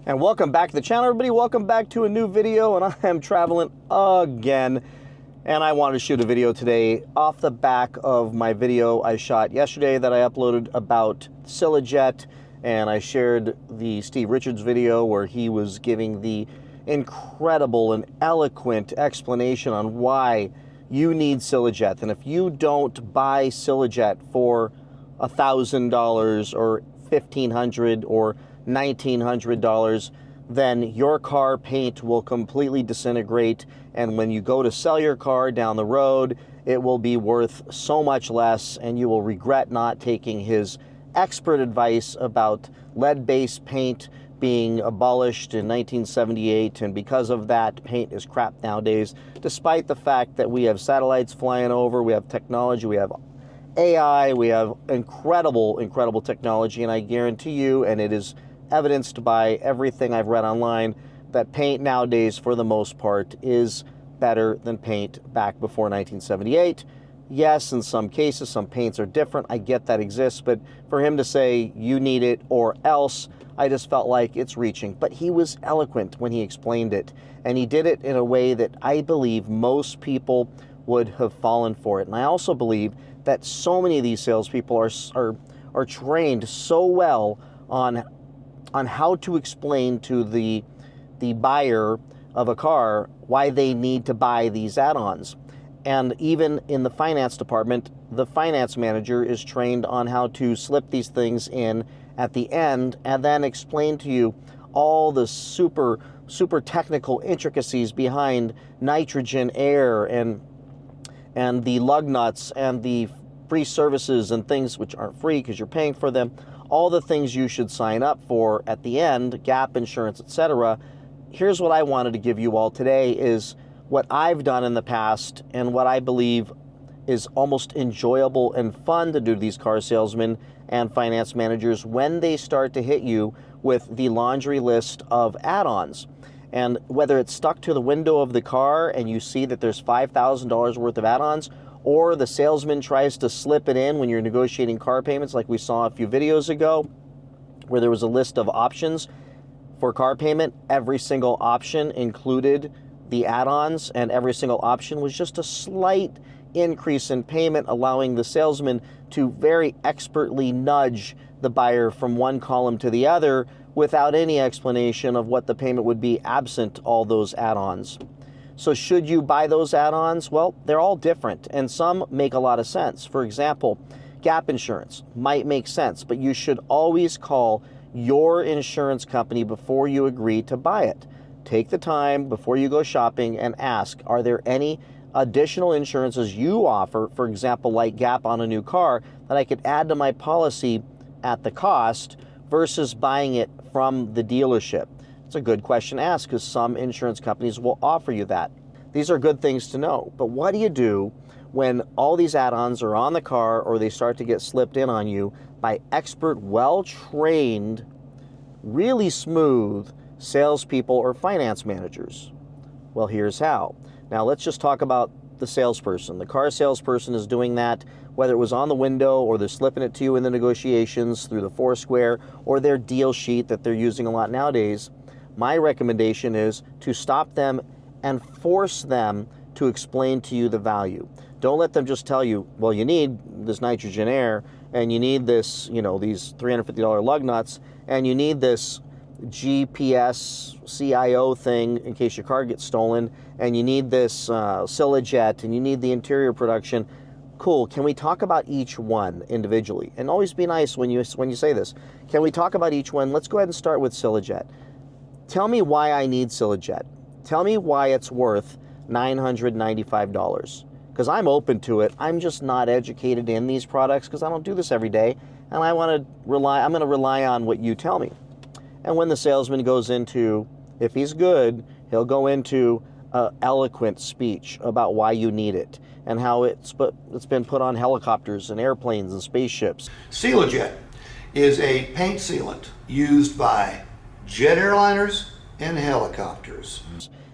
And welcome back to the channel, everybody. Welcome back to a new video, and I am traveling again. And I wanted to shoot a video today off the back of my video I shot yesterday that I uploaded about Silajet, and I shared the Steve Richards video where he was giving the incredible and eloquent explanation on why you need Silajet. And if you don't buy Silajet for $1,000 or $1,500 or $1,900, then your car paint will completely disintegrate, and when you go to sell your car down the road, it will be worth so much less, and you will regret not taking his expert advice about lead-based paint being abolished in 1978, and because of that, paint is crap nowadays, despite the fact that we have satellites flying over, we have technology, we have AI, we have incredible technology, and I guarantee you, and it is evidenced by everything I've read online, that paint nowadays, for the most part, is better than paint back before 1978. Yes, in some cases, some paints are different. I get that exists, but for him to say, you need it or else, I just felt like it's reaching. But he was eloquent when he explained it, and he did it in a way that I believe most people would have fallen for it. And I also believe that so many of these salespeople are trained so well on how to explain to the buyer of a car why they need to buy these add-ons. And even in the finance department, the finance manager is trained on how to slip these things in at the end and then explain to you all the super technical intricacies behind nitrogen, air, and the lug nuts and the free services and things which aren't free because you're paying for them, all the things you should sign up for at the end, gap insurance, etc. Here's what I wanted to give you all today is what I've done in the past and what I believe is almost enjoyable and fun to do to these car salesmen and finance managers when they start to hit you with the laundry list of add-ons. And whether it's stuck to the window of the car and you see that there's $5,000 worth of add-ons, or the salesman tries to slip it in when you're negotiating car payments, like we saw a few videos ago, where there was a list of options for car payment. Every single option included the add-ons, and every single option was just a slight increase in payment, allowing the salesman to very expertly nudge the buyer from one column to the other without any explanation of what the payment would be absent all those add-ons. So should you buy those add-ons? Well, they're all different, and some make a lot of sense. For example, gap insurance might make sense, but you should always call your insurance company before you agree to buy it. Take the time before you go shopping and ask, are there any additional insurances you offer, for example, like gap on a new car, that I could add to my policy at the cost versus buying it from the dealership? It's a good question to ask because some insurance companies will offer you that. These are good things to know. But what do you do when all these add-ons are on the car or they start to get slipped in on you by expert, well-trained, really smooth salespeople or finance managers? Well, here's how. Now, let's just talk about the salesperson. The car salesperson is doing that, whether it was on the window or they're slipping it to you in the negotiations through the Foursquare or their deal sheet that they're using a lot nowadays. My recommendation is to stop them and force them to explain to you the value. Don't let them just tell you, well, you need this nitrogen air, and you need this, these $350 lug nuts, and you need this GPS CIO thing in case your car gets stolen, and you need this Silajet, and you need the interior production. Cool. Can we talk about each one individually? And always be nice when you say this. Can we talk about each one? Let's go ahead and start with Silajet. Tell me why I need Silajet. Tell me why it's worth $995. Because I'm open to it. I'm just not educated in these products because I don't do this every day, and I'm going to rely on what you tell me. And when the salesman goes into, if he's good, he'll go into an eloquent speech about why you need it and how it's been put on helicopters and airplanes and spaceships. Silajet is a paint sealant used by jet airliners and helicopters.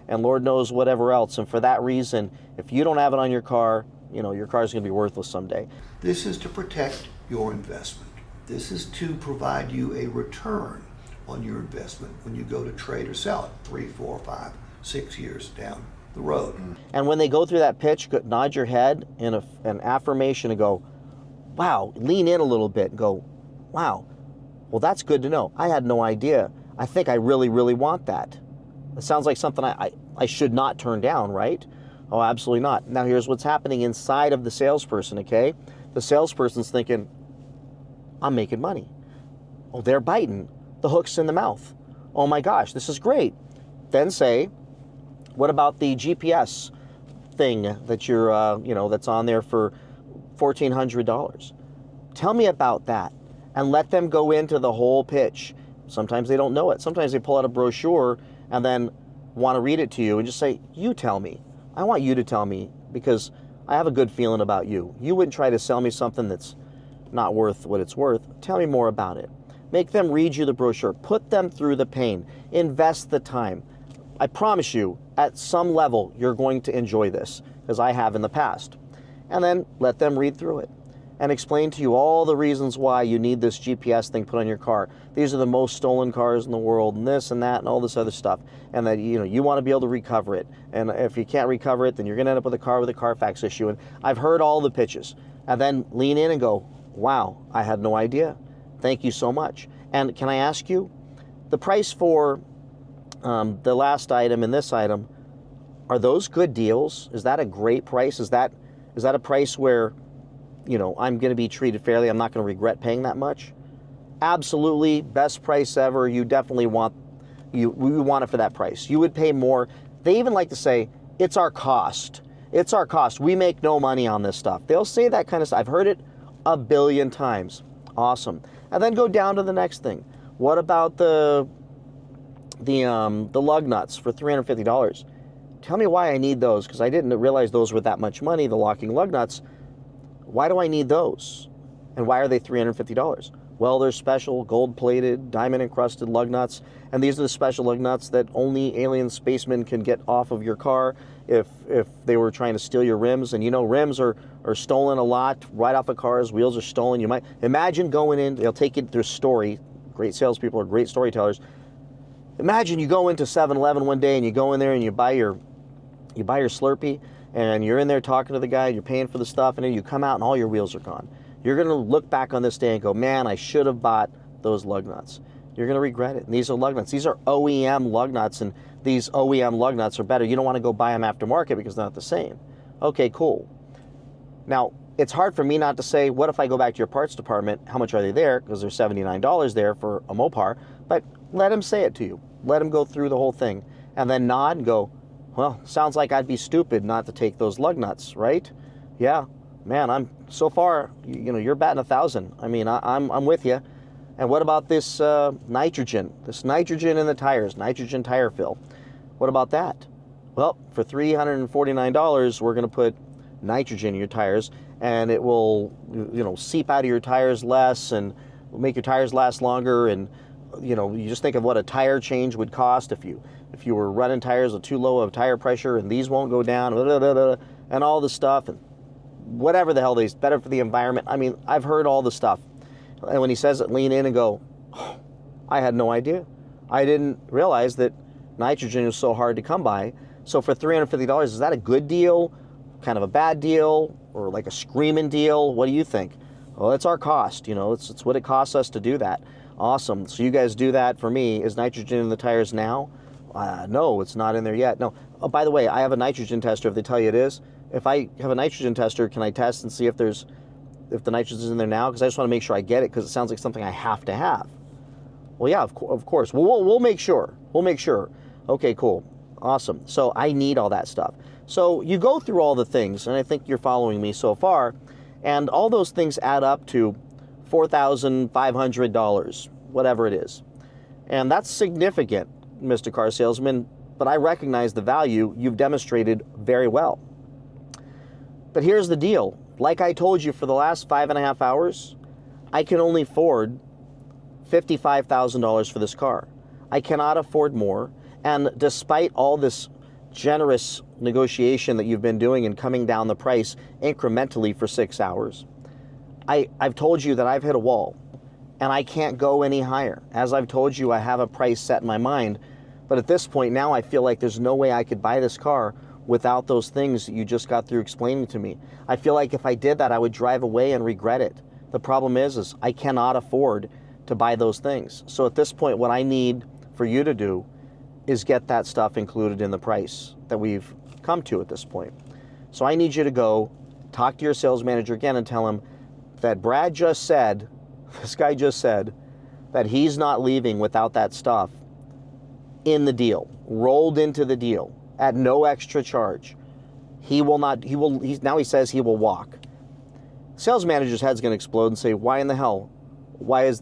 And Lord knows whatever else. And for that reason, if you don't have it on your car, your car's going to be worthless someday. This is to protect your investment. This is to provide you a return on your investment when you go to trade or sell it 3, 4, 5, 6 years down the road. And when they go through that pitch, nod your head in an affirmation and go, wow, lean in a little bit and go, wow, well, that's good to know. I had no idea. I think I really, really want that. It sounds like something I should not turn down, right? Oh, absolutely not. Now, here's what's happening inside of the salesperson, okay? The salesperson's thinking, I'm making money. Oh, they're biting. The hook's in the mouth. Oh my gosh, this is great. Then say, what about the GPS thing that you're, that's on there for $1,400? Tell me about that. And let them go into the whole pitch. Sometimes they don't know it. Sometimes they pull out a brochure and then want to read it to you and just say, you tell me. I want you to tell me because I have a good feeling about you. You wouldn't try to sell me something that's not worth what it's worth. Tell me more about it. Make them read you the brochure. Put them through the pain. Invest the time. I promise you, at some level, you're going to enjoy this, because I have in the past. And then let them read through it and explain to you all the reasons why you need this GPS thing put on your car. These are the most stolen cars in the world, and this and that and all this other stuff. And that you want to be able to recover it. And if you can't recover it, then you're going to end up with a car with a Carfax issue. And I've heard all the pitches. And then lean in and go, wow, I had no idea. Thank you so much. And can I ask you, the price for the last item and this item, are those good deals? Is that a great price? Is that a price where, I'm going to be treated fairly? I'm not going to regret paying that much? Absolutely, best price ever. You definitely want we want it for that price. You would pay more. They even like to say, it's our cost. It's our cost. We make no money on this stuff. They'll say that kind of stuff. I've heard it a billion times. Awesome. And then go down to the next thing. What about the lug nuts for $350? Tell me why I need those, because I didn't realize those were that much money, the locking lug nuts. Why do I need those? And why are they $350? Well, they're special, gold-plated, diamond-encrusted lug nuts, and these are the special lug nuts that only alien spacemen can get off of your car if they were trying to steal your rims. And rims are stolen a lot right off of cars. Wheels are stolen. You might imagine going in, they'll take you through story. Great salespeople are great storytellers. Imagine you go into 7-Eleven one day and you go in there and you buy your Slurpee, and you're in there talking to the guy, you're paying for the stuff, and then you come out and all your wheels are gone. You're going to look back on this day and go, man, I should have bought those lug nuts. You're going to regret it. And these are lug nuts. These are OEM lug nuts, and these OEM lug nuts are better. You don't want to go buy them aftermarket because they're not the same. Okay, cool. Now, it's hard for me not to say, what if I go back to your parts department? How much are they there? Because there's $79 there for a Mopar. But let him say it to you. Let him go through the whole thing. And then nod and go, well, sounds like I'd be stupid not to take those lug nuts, right? Yeah, man, I'm so far, you're batting 1,000. I mean, I'm with you. And what about this nitrogen? This nitrogen in the tires, nitrogen tire fill. What about that? Well, for $349, we're going to put nitrogen in your tires, and it will, seep out of your tires less and make your tires last longer. And you just think of what a tire change would cost if you were running tires with too low of tire pressure, and these won't go down, and all this stuff, and whatever the hell these, better for the environment. I mean, I've heard all the stuff. And when he says it, lean in and go, oh, I had no idea. I didn't realize that nitrogen is so hard to come by. So for $350, is that a good deal, kind of a bad deal, or like a screaming deal? What do you think? Well, it's our cost. It's what it costs us to do that. Awesome. So you guys do that for me. Is nitrogen in the tires now? No, it's not in there yet. No. Oh, by the way, I have a nitrogen tester if they tell you it is. If I have a nitrogen tester, can I test and see if the nitrogen is in there now? Because I just want to make sure I get it, because it sounds like something I have to have. Well, yeah, of course. We'll make sure. We'll make sure. Okay, cool. Awesome. So I need all that stuff. So you go through all the things, and I think you're following me so far, and all those things add up to $4,500, whatever it is. And that's significant, Mr. Car Salesman, but I recognize the value you've demonstrated very well. But here's the deal. Like I told you for the last 5.5 hours, I can only afford $55,000 for this car. I cannot afford more. And despite all this generous negotiation that you've been doing and coming down the price incrementally for 6 hours, I've told you that I've hit a wall. and I can't go any higher. As I've told you, I have a price set in my mind, but at this point now I feel like there's no way I could buy this car without those things that you just got through explaining to me. I feel like if I did that, I would drive away and regret it. The problem is I cannot afford to buy those things. So at this point, what I need for you to do is get that stuff included in the price that we've come to at this point. So I need you to go talk to your sales manager again and tell him that Brad just said, this guy just said, that he's not leaving without that stuff in the deal, rolled into the deal at no extra charge. He will not, now he says he will walk. Sales manager's head's going to explode and say, why in the hell?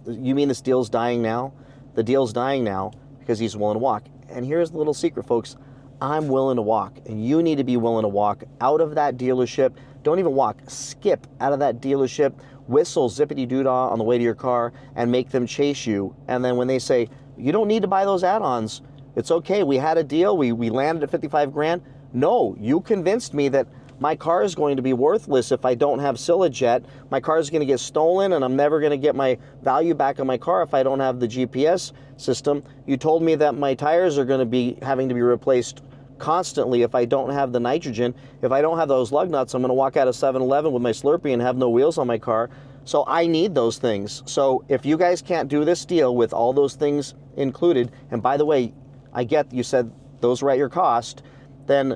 You mean this deal's dying now? The deal's dying now because he's willing to walk. And here's the little secret, folks. I'm willing to walk, and you need to be willing to walk out of that dealership. Don't even walk, skip out of that dealership, whistle zippity-doo-dah on the way to your car, and make them chase you. And then when they say, you don't need to buy those add-ons, it's okay, we had a deal, we landed at 55 grand. No, you convinced me that my car is going to be worthless if I don't have silage yet. My car is going to get stolen, and I'm never going to get my value back on my car if I don't have the GPS system. You told me that my tires are going to be having to be replaced constantly if I don't have the nitrogen. If I don't have those lug nuts, I'm going to walk out of 7-Eleven with my Slurpee and have no wheels on my car. So I need those things. So if you guys can't do this deal with all those things included, and by the way, I get you said those were at your cost, then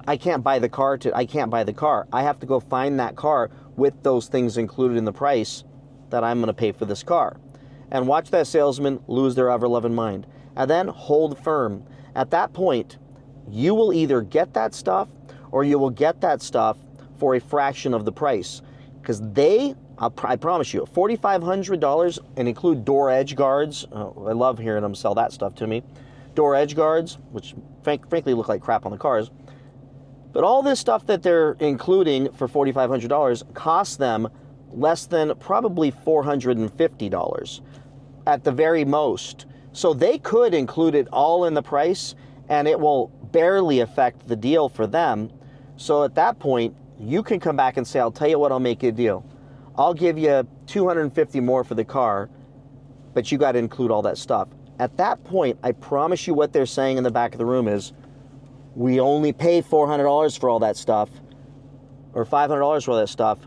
I can't buy the car. I have to go find that car with those things included in the price that I'm going to pay for this car. And watch that salesman lose their ever-loving mind. And then hold firm. At that point, you will either get that stuff or you will get that stuff for a fraction of the price. Because I promise you, $4,500 and include door edge guards. Oh, I love hearing them sell that stuff to me. Door edge guards, which frankly look like crap on the cars. But all this stuff that they're including for $4,500 costs them less than probably $450 at the very most. So they could include it all in the price and it will barely affect the deal for them. So at that point, you can come back and say, I'll tell you what, I'll make you a deal. I'll give you $250 more for the car, but you got to include all that stuff. At that point, I promise you what they're saying in the back of the room is, we only pay $400 for all that stuff, or $500 for all that stuff.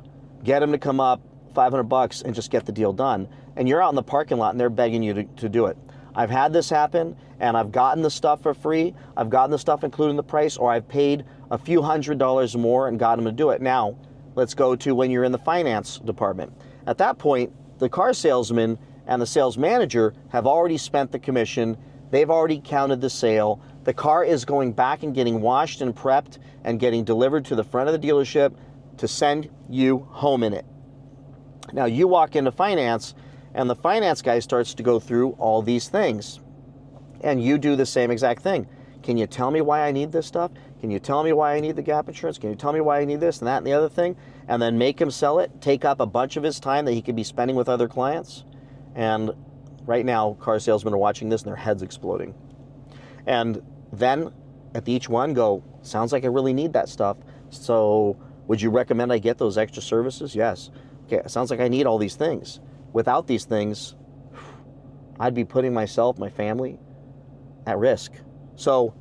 Get them to come up, $500 and just get the deal done. And you're out in the parking lot and they're begging you to do it. I've had this happen and I've gotten the stuff for free. I've gotten the stuff included in the price, or I've paid a few $100s more and got them to do it. Now, let's go to when you're in the finance department. At that point, the car salesman and the sales manager have already spent the commission. They've already counted the sale. The car is going back and getting washed and prepped and getting delivered to the front of the dealership to send you home in it. Now you walk into finance and the finance guy starts to go through all these things. And you do the same exact thing. Can you tell me why I need this stuff? Can you tell me why I need the gap insurance? Can you tell me why I need this and that and the other thing? And then make him sell it, take up a bunch of his time that he could be spending with other clients. And right now, car salesmen are watching this and their head's exploding. And then at each one go, sounds like I really need that stuff. So would you recommend I get those extra services? Yes. Okay, it sounds like I need all these things. Without these things, I'd be putting myself, my family at risk. So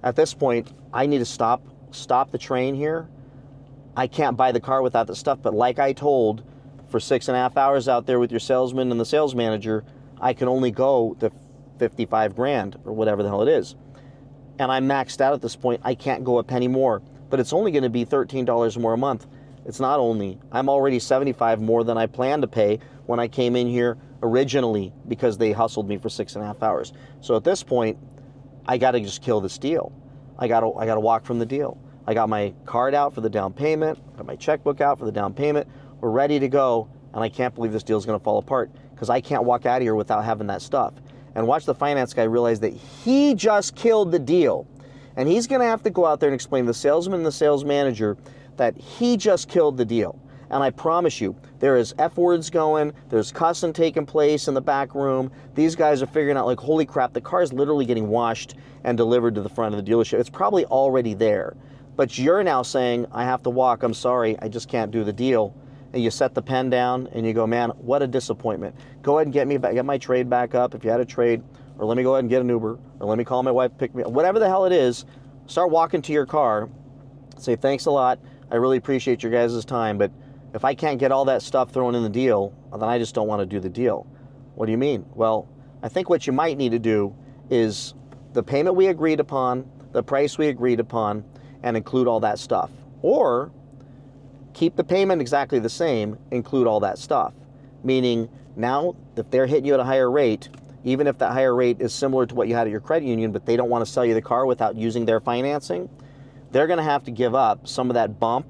at this point, I need to stop the train here. I can't buy the car without the stuff, but like I told, for 6.5 hours out there with your salesman and the sales manager, I can only go to 55 grand or whatever the hell it is. And I'm maxed out at this point. I can't go a penny more, but it's only going to be $13 more a month. It's not only, I'm already 75 more than I planned to pay when I came in here originally because they hustled me for 6.5 hours. So at this point, I got to just kill this deal. I got to walk from the deal. I got my card out for the down payment, got my checkbook out for the down payment. We're ready to go, and I can't believe this deal is going to fall apart because I can't walk out of here without having that stuff. And watch the finance guy realize that he just killed the deal. And he's going to have to go out there and explain to the salesman and the sales manager that he just killed the deal. And I promise you, there is F words going, there's cussing taking place in the back room. These guys are figuring out like, holy crap, the car is literally getting washed and delivered to the front of the dealership. It's probably already there. But you're now saying, I have to walk, I'm sorry, I just can't do the deal. and you set the pen down and you go, man, what a disappointment. Go ahead and get my trade back up if you had a trade, or let me go ahead and get an Uber, or let me call my wife to pick me up. Whatever the hell it is, start walking to your car, say, thanks a lot, I really appreciate your guys' time, but if I can't get all that stuff thrown in the deal, then I just don't want to do the deal. What do you mean? Well, I think what you might need to do is the payment we agreed upon, the price we agreed upon, and include all that stuff. Or keep the payment exactly the same, include all that stuff. Meaning now, if they're hitting you at a higher rate, even if that higher rate is similar to what you had at your credit union, but they don't want to sell you the car without using their financing, they're going to have to give up some of that bump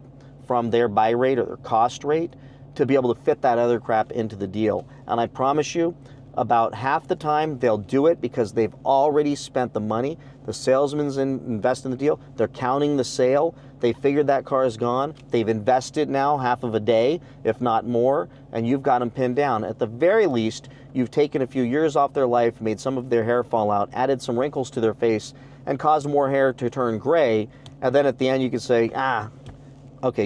from their buy rate or their cost rate to be able to fit that other crap into the deal. And I promise you, about half the time they'll do it because they've already spent the money. The salesman's invest in the deal. They're counting the sale. They figured that car is gone. They've invested now half of a day, if not more, and you've got them pinned down. At the very least, you've taken a few years off their life, made some of their hair fall out, added some wrinkles to their face, and caused more hair to turn gray. And then at the end you can say, okay,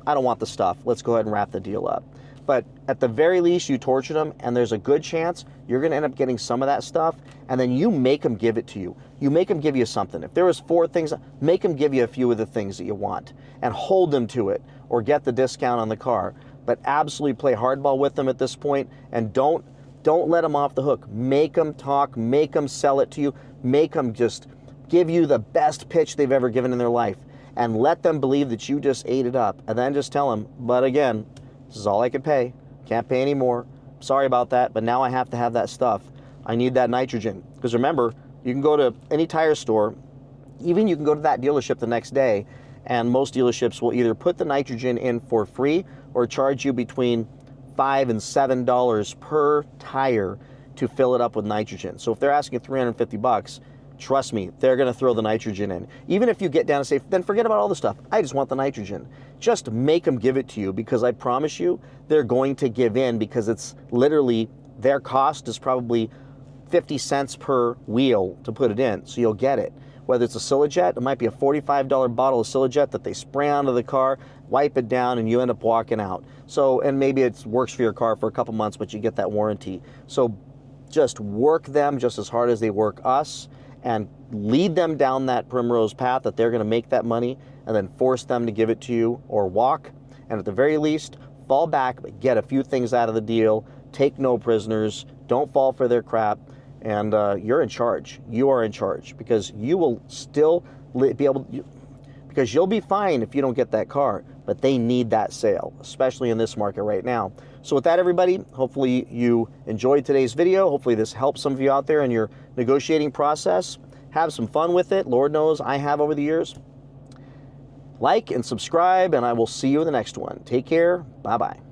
I don't want the stuff. Let's go ahead and wrap the deal up. But at the very least, you tortured them, and there's a good chance you're going to end up getting some of that stuff, and then you make them give it to you. You make them give you something. If there was 4 things, make them give you a few of the things that you want, and hold them to it, or get the discount on the car. But absolutely play hardball with them at this point, and don't let them off the hook. Make them talk, make them sell it to you, make them just give you the best pitch they've ever given in their life, and let them believe that you just ate it up, and then just tell them, but again, this is all I could pay. Can't pay any more. Sorry about that, but now I have to have that stuff. I need that nitrogen. Because remember, you can go to any tire store, even you can go to that dealership the next day, and most dealerships will either put the nitrogen in for free or charge you between $5 and $7 per tire to fill it up with nitrogen. So if they're asking $350, trust me, they're going to throw the nitrogen in. Even if you get down and say, then forget about all the stuff. I just want the nitrogen. Just make them give it to you, because I promise you, they're going to give in, because it's literally, their cost is probably 50 cents per wheel to put it in. So you'll get it. Whether it's a Silajet, it might be a $45 bottle of Silajet that they spray onto the car, wipe it down, and you end up walking out. So, and maybe it works for your car for a couple months, but you get that warranty. So just work them just as hard as they work us, and lead them down that primrose path that they're going to make that money, and then force them to give it to you, or walk. And at the very least, fall back, but get a few things out of the deal. Take no prisoners. Don't fall for their crap. And you're in charge. You are in charge, because you will still be able to, because you'll be fine if you don't get that car, but they need that sale, especially in this market right now. So with that, everybody, hopefully you enjoyed today's video. Hopefully this helps some of you out there in your negotiating process. Have some fun with it. Lord knows I have over the years. Like and subscribe, and I will see you in the next one. Take care. Bye-bye.